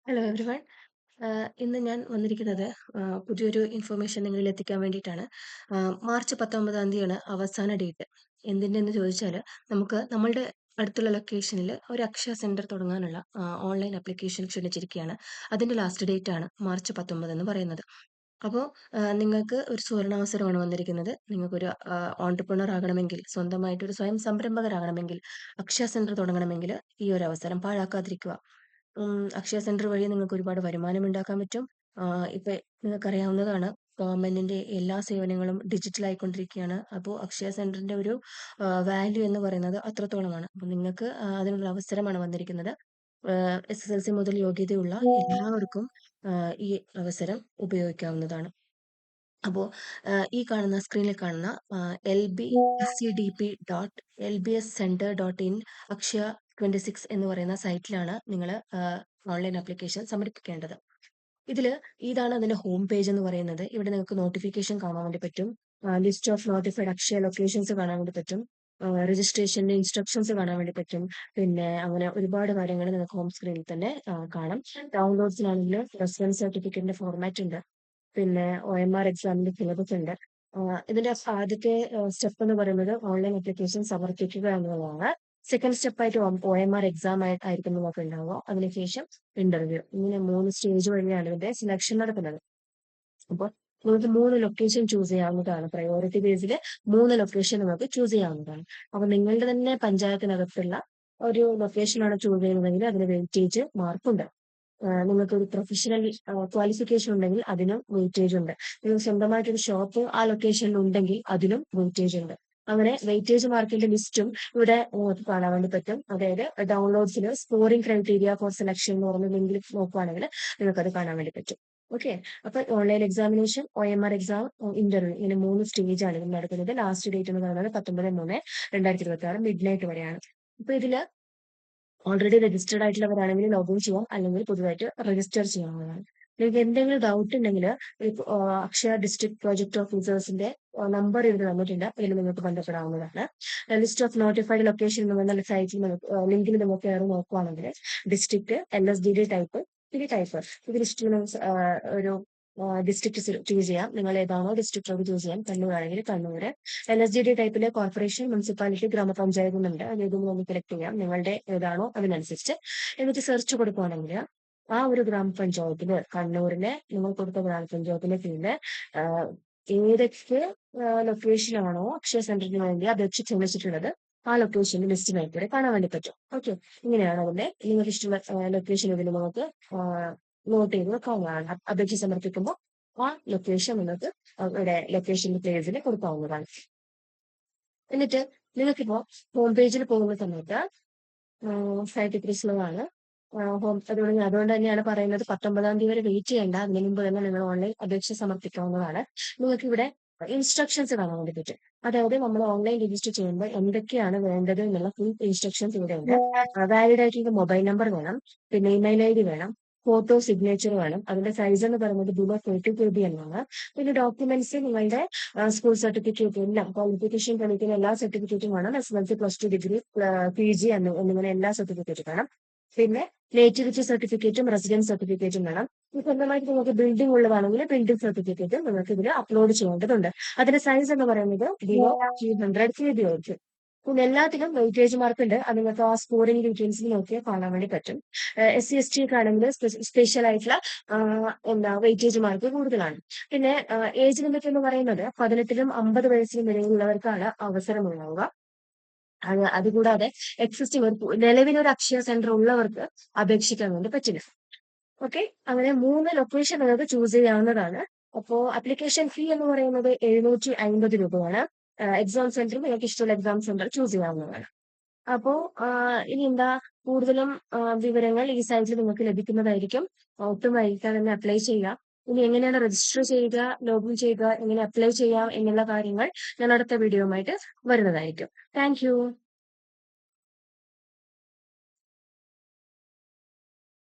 Hello everyone. ഇന്ന് ഞാൻ വന്നിരിക്കുന്നത് പുതിയൊരു ഇൻഫർമേഷൻ നിങ്ങളിൽ എത്തിക്കാൻ വേണ്ടിയിട്ടാണ്. മാർച്ച് 19-ാം തീയതിയാണ് അവസാന ഡേറ്റ്. എന്തിൻ്റെന്ന് ചോദിച്ചാൽ നമുക്ക് നമ്മളുടെ അടുത്തുള്ള ലൊക്കേഷനിൽ ഒരു അക്ഷയ സെൻറ്റർ തുടങ്ങാനുള്ള ഓൺലൈൻ ആപ്ലിക്കേഷൻ ക്ഷണിച്ചിരിക്കുകയാണ്. അതിൻ്റെ ലാസ്റ്റ് ഡേറ്റ് ആണ് മാർച്ച് 19 എന്ന് പറയുന്നത്. അപ്പോൾ നിങ്ങൾക്ക് ഒരു സുവർണാവസരമാണ് വന്നിരിക്കുന്നത്. നിങ്ങൾക്കൊരു ഓൺട്രപ്രണർ ആകണമെങ്കിൽ, സ്വന്തമായിട്ടൊരു സ്വയം സംരംഭകരാകണമെങ്കിൽ, അക്ഷയ സെൻറ്റർ തുടങ്ങണമെങ്കിൽ ഈ ഒരു അവസരം പാഴാക്കാതിരിക്കുക. അക്ഷയ സെന്റർ വഴി നിങ്ങൾക്ക് ഒരുപാട് വരുമാനം ഉണ്ടാക്കാൻ പറ്റും. ഇപ്പൊ നിങ്ങൾക്കറിയാവുന്നതാണ്, ഗവൺമെന്റിന്റെ എല്ലാ സേവനങ്ങളും ഡിജിറ്റൽ ആയിക്കൊണ്ടിരിക്കുകയാണ്. അപ്പോൾ അക്ഷയ സെന്ററിന്റെ ഒരു വാല്യൂ എന്ന് പറയുന്നത് അത്രത്തോളമാണ്. അപ്പോൾ നിങ്ങൾക്ക് അതിനുള്ള അവസരമാണ് വന്നിരിക്കുന്നത്. SSLC മുതൽ യോഗ്യതയുള്ള എല്ലാവർക്കും ഈ അവസരം ഉപയോഗിക്കാവുന്നതാണ്. അപ്പോൾ ഈ കാണുന്ന സ്ക്രീനിൽ കാണുന്ന lbscdp.lbscenter.in അക്ഷയ 26 എന്ന് പറയുന്ന സൈറ്റിലാണ് നിങ്ങൾ ഓൺലൈൻ ആപ്ലിക്കേഷൻ സമർപ്പിക്കേണ്ടത്. ഇതാണ് അതിന്റെ ഹോം പേജ് എന്ന് പറയുന്നത്. ഇവിടെ നിങ്ങൾക്ക് നോട്ടിഫിക്കേഷൻ കാണാൻ വേണ്ടി പറ്റും. List of notified Akshaya locations കാണാൻ വേണ്ടി പറ്റും. രജിസ്ട്രേഷന്റെ ഇൻസ്ട്രക്ഷൻസ് കാണാൻ വേണ്ടി പറ്റും. പിന്നെ അങ്ങനെ ഒരുപാട് കാര്യങ്ങൾ നിങ്ങൾക്ക് ഹോം സ്ക്രീനിൽ തന്നെ കാണാം. ഡൗൺലോഡ്സിനാണെങ്കിൽ റെസിഡൻസ് സർട്ടിഫിക്കറ്റിന്റെ ഫോർമാറ്റ് ഉണ്ട്. പിന്നെ OMR എക്സാമിന്റെ സിലബസ് ഉണ്ട്. ഇതിന്റെ ആദ്യത്തെ സ്റ്റെപ്പ് എന്ന് പറയുന്നത് ഓൺലൈൻ ആപ്ലിക്കേഷൻ സമർപ്പിക്കുക എന്നുള്ളതാണ്. സെക്കൻഡ് സ്റ്റെപ്പായിട്ട് OMR എക്സാം ആയിരിക്കും നിങ്ങൾക്ക് ഉണ്ടാവുക. അതിനുശേഷം ഇന്റർവ്യൂ. ഇങ്ങനെ 3 സ്റ്റേജ് വഴിയാണ് ഇതിന്റെ സിലക്ഷൻ നടക്കുന്നത്. അപ്പോൾ നിങ്ങൾക്ക് 3 ലൊക്കേഷൻ ചൂസ് ചെയ്യാവുന്നതാണ്. പ്രയോറിറ്റി ബേസിൽ 3 ലൊക്കേഷൻ നിങ്ങൾക്ക് ചൂസ് ചെയ്യാവുന്നതാണ്. അപ്പൊ നിങ്ങളുടെ തന്നെ പഞ്ചായത്തിനകത്തുള്ള ഒരു ലൊക്കേഷനാണ് ചൂസ് ചെയ്യുന്നതെങ്കിൽ അതിന് വെയിറ്റേജ് മാർക്കുണ്ട്. നിങ്ങൾക്ക് ഒരു പ്രൊഫഷണൽ ക്വാളിഫിക്കേഷൻ ഉണ്ടെങ്കിൽ അതിനും വെയിറ്റേജ് ഉണ്ട്. നിങ്ങൾ സ്വന്തമായിട്ടൊരു ഷോപ്പ് ആ ലൊക്കേഷനിൽ ഉണ്ടെങ്കിൽ അതിനും വെയിറ്റേജ് ഉണ്ട്. അങ്ങനെ വെയിറ്റേജ് മാർക്കിന്റെ ലിസ്റ്റും ഇവിടെ നിങ്ങൾക്ക് കാണാൻ വേണ്ടി പറ്റും. അതായത് ഡൗൺലോഡ്സിൽ സ്കോറിംഗ് ക്രൈറ്റീരിയ ഫോർ സെലക്ഷൻ എന്ന് പറഞ്ഞ ലിങ്കിൽ നോക്കുവാണെങ്കിൽ നിങ്ങൾക്ക് അത് കാണാൻ വേണ്ടി പറ്റും. ഓക്കെ. അപ്പൊ online examination, OMR exam, interview, ഇങ്ങനെ 3 സ്റ്റേജാണ് ഇത് നടക്കുന്നത്. ലാസ്റ്റ് ഡേറ്റ് എന്ന് പറയുന്നത് 19/3/2026 മിഡ് നൈറ്റ് വരെയാണ്. അപ്പൊ ഇതില് ഓൾറെഡി രജിസ്റ്റേർഡ് ആയിട്ടുള്ളവരാണെങ്കിൽ ലോഗിൻ ചെയ്യാം, അല്ലെങ്കിൽ പുതുതായിട്ട് രജിസ്റ്റർ ചെയ്യാവുന്നതാണ്. നിങ്ങൾക്ക് എന്തെങ്കിലും ഡൗട്ട് ഉണ്ടെങ്കിൽ അക്ഷയ ഡിസ്ട്രിക്ട് പ്രോജക്ട് ഓഫീസേഴ്സിന്റെ നമ്പർ ഇവിടെ തന്നിട്ടുണ്ട്. അതിൽ നിങ്ങൾക്ക് ബന്ധപ്പെടാവുന്നതാണ്. ലിസ്റ്റ് ഓഫ് നോട്ടിഫൈഡ് ലൊക്കേഷൻ എന്ന് പറഞ്ഞ സൈറ്റിൽ ലിങ്കിൽ നമുക്ക് കയറി നോക്കുവാണെങ്കിൽ ഡിസ്ട്രിക്ട്, LSDD ടൈപ്പ്, പിന്നെ ടൈപ്പ്, ഇത് ലിസ്റ്റിൽ ഒരു ഡിസ്ട്രിക്ട് ചൂസ് ചെയ്യാം. നിങ്ങൾ ഏതാണോ ഡിസ്ട്രിക്ട് അത് ചൂസ് ചെയ്യാം. കണ്ണൂരാണെങ്കിൽ കണ്ണൂര്. LSDD ടൈപ്പില് കോർപ്പറേഷൻ, മുനിസിപ്പാലിറ്റി, ഗ്രാമപഞ്ചായത്ത് എന്നുണ്ട്. അതിൽ നമുക്ക് സെലക്ട് ചെയ്യാം നിങ്ങളുടെ ഏതാണോ അതിനനുസരിച്ച്. എന്നിട്ട് സെർച്ച് കൊടുക്കുവാണെങ്കിൽ ആ ഒരു ഗ്രാമപഞ്ചായത്തില്, കണ്ണൂരിലെ നിങ്ങൾ കൊടുത്ത ഗ്രാമപഞ്ചായത്തിന്റെ കീഴില് ഏതൊക്കെ ലൊക്കേഷനാണോ അക്ഷയ സെന്ററിന് വേണ്ടി അപേക്ഷ ക്ഷണിച്ചിട്ടുള്ളത് ആ ലൊക്കേഷന്റെ ലിസ്റ്റ് ഇവിടെ കാണാൻ വേണ്ടി പറ്റും. ഓക്കെ. ഇങ്ങനെയാണ് അതിന്റെ നിങ്ങൾക്ക് ഇഷ്ടമുള്ള ലൊക്കേഷൻ ഇതിൽ നമുക്ക് നോട്ട് ചെയ്ത് വെക്കാവുന്നതാണ്. അപേക്ഷ സമർപ്പിക്കുമ്പോൾ ആ ലൊക്കേഷൻ നിങ്ങൾക്ക് ഇവിടെ ലൊക്കേഷൻ പ്ലേസിൽ കൊടുക്കാവുന്നതാണ്. എന്നിട്ട് നിങ്ങൾക്കിപ്പോ ഹോം പേജിൽ പോകുന്ന സമയത്ത് സൈറ്റ് ഇത്തിരി സ്ലോ ആണ്. അതുകൊണ്ട് തന്നെയാണ് പറയുന്നത് 19-ാം തീയതി വരെ വെയിറ്റ് ചെയ്യേണ്ട. അതിന് മുമ്പ് തന്നെ നിങ്ങൾ ഓൺലൈൻ അപേക്ഷ സമർപ്പിക്കാവുന്നതാണ്. നിങ്ങൾക്ക് ഇവിടെ ഇൻസ്ട്രക്ഷൻസ് കാണാൻ വേണ്ടി പറ്റും. അതായത് നമ്മൾ ഓൺലൈൻ രജിസ്റ്റർ ചെയ്യുമ്പോൾ എന്തൊക്കെയാണ് വേണ്ടത് എന്നുള്ള ഫുൾ ഇൻസ്ട്രക്ഷൻസ് ഇവിടെ ഉണ്ട്. വാലിഡ് ആയിട്ടുള്ള മൊബൈൽ നമ്പർ വേണം, പിന്നെ ഇമെയിൽ ID വേണം, ഫോട്ടോ സിഗ്നേച്ചർ വേണം. അതിന്റെ സൈസ് എന്ന് പറയുന്നത് ബിലോ 30 KB എന്നാണ്. പിന്നെ ഡോക്യുമെന്റ്സ് നിങ്ങളുടെ സ്കൂൾ സർട്ടിഫിക്കറ്റ്, എല്ലാം ക്വാളിഫിക്കേഷൻ തെളിയിക്കുന്ന എല്ലാ സർട്ടിഫിക്കറ്റും വേണം. SSLC, +2, ഡിഗ്രി, PG എന്നിങ്ങനെ എല്ലാ സർട്ടിഫിക്കറ്റും വേണം. പിന്നെ നേറ്റിവിറ്റി സർട്ടിഫിക്കറ്റും റെസിഡൻസ് സർട്ടിഫിക്കറ്റും വേണം. സ്വന്തമായിട്ട് നിങ്ങൾക്ക് ബിൽഡിംഗ് ഉള്ളതാണെങ്കിൽ ബിൽഡിംഗ് സർട്ടിഫിക്കറ്റ് നിങ്ങൾക്ക് ഇതിൽ അപ്ലോഡ് ചെയ്യേണ്ടതുണ്ട്. അതിന്റെ സൈസ് എന്ന് പറയുന്നത് ബിലോ 300 KB ആയിരിക്കും. പിന്നെ എല്ലാത്തിനും വെയിറ്റേജ് മാർക്ക് ഉണ്ട്. അത് നിങ്ങൾക്ക് ആ സ്കോറിംഗ് ഡീറ്റെയിൽസിൽ നോക്കിയാൽ കാണാൻ വേണ്ടി പറ്റും. SC/ST ഒക്കെ ആണെങ്കിൽ സ്പെഷ്യൽ ആയിട്ടുള്ള വെയിറ്റേജ് മാർക്ക് കൂടുതലാണ്. പിന്നെ ഏജ് ലിമിറ്റ് എന്ന് പറയുന്നത് 18-നും 50 വയസ്സിനും ഇടയിലുള്ളവർക്കാണ് അവസരമുണ്ടാവുക. അതുകൂടാതെ എക്സിസ്റ്റിംഗ് നിലവിലൊരു അക്ഷയ സെന്റർ ഉള്ളവർക്ക് അപേക്ഷിക്കാൻ വേണ്ടി പറ്റില്ല. ഓക്കെ. അങ്ങനെ 3 ലൊക്കേഷൻ നിങ്ങൾക്ക് ചൂസ് ചെയ്യാവുന്നതാണ്. അപ്പോ അപ്ലിക്കേഷൻ ഫീ എന്ന് പറയുന്നത് 750 രൂപയാണ്. എക്സാം സെന്റർ നിങ്ങൾക്ക് ഇഷ്ടമുള്ള എക്സാം സെന്റർ ചൂസ് ചെയ്യാവുന്നതാണ്. അപ്പോ ഇനി എന്താ കൂടുതലും വിവരങ്ങൾ ഈ സൈറ്റിൽ നിങ്ങൾക്ക് ലഭിക്കുന്നതായിരിക്കും. ഒട്ടും വൈകാതെ തന്നെ അപ്ലൈ ചെയ്യുക. ഇനി എങ്ങനെയാണ് രജിസ്റ്റർ ചെയ്യുക, ലോഗിൻ ചെയ്യുക, എങ്ങനെ അപ്ലൈ ചെയ്യാം എന്നുള്ള കാര്യങ്ങൾ ഞാൻ അടുത്ത വീഡിയോയുമായിട്ട് വരുന്നതായിരിക്കും. Thank you.